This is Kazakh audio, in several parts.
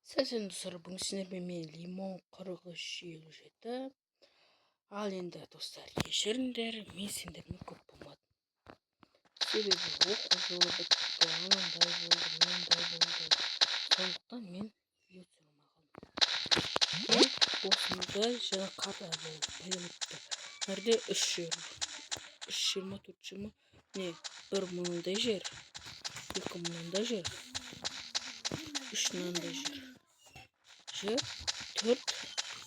Сәлем достар, бүгін сіздермен мен лимон 4357. Ал енді достар, кешіріңдер, мен сендермен көп болмадым. Себебі оқу жылы бітті, анандай болды, мынандай болды. Сондықтан мен видео түсіре алмай қалдым. Осындай жаңа қада болды, байлапты. Нәрде 3 жер, 3 жер ма, 4 жер ма, не, 1 мынандай жер, 2 мынандай жер, 3 мынандай жер. 4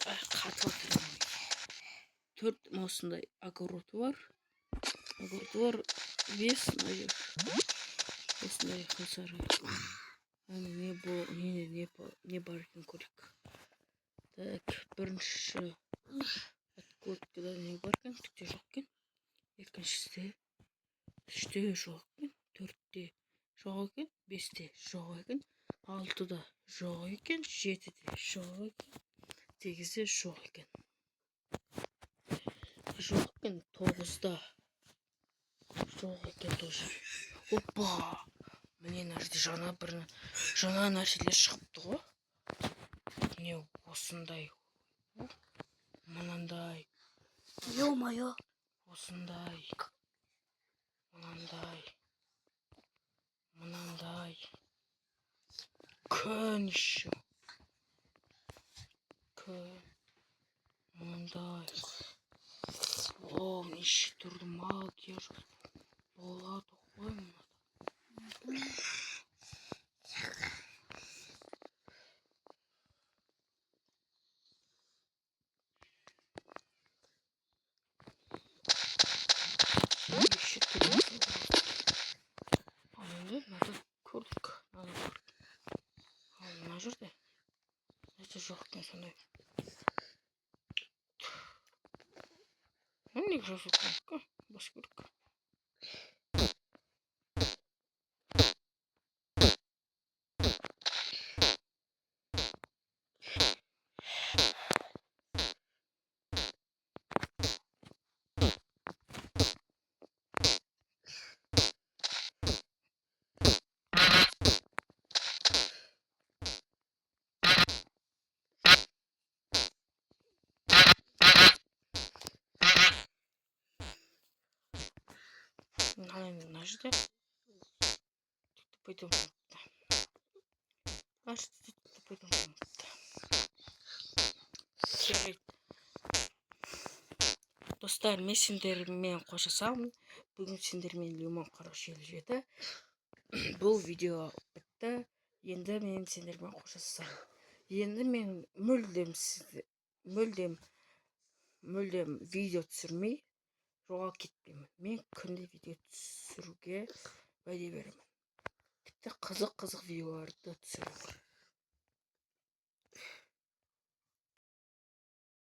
қатып атырмын. 4 осындай огороды бар. 5 наверх. Осындай қансары. Не бар екен көрейік. Так, бірінші открыткада не бар екен, түкте жоқ екен. Екіншісі, 3-те жоқ екен, 4-те жоқ екен, 5-те жоқ екен, 6-да жоқ екен, 7-де жоқ екен, 8-де жоқ екен. Жоқ екен, 9-да жоқ екен тоже. Опа! Міне нәрсе жаңа нәрселер шығыпты ғой. Не осындай. Мынандай. Ё-моё. Осындай. Мынандай. Күн еще. Мынандай. О, неше түрлі магия болады ғой мынада. Неше түрлі мынада көрдік. Ал мына жерде жоқ екен сондай. Неге жазу керек? Бас керек. Мына жерде пойдем. Достар, мен сендермен қоштасамын. Бүгін сендермен лимон 4357. Бұл видео бітті. Енді мен сендермен қоштасамын. Енді мен мүлдем видео түсірмей жолға кетпеймін. Мен күнде видео түсіруге уәде беремін. Тіпті қызық видеоларды түсіремін.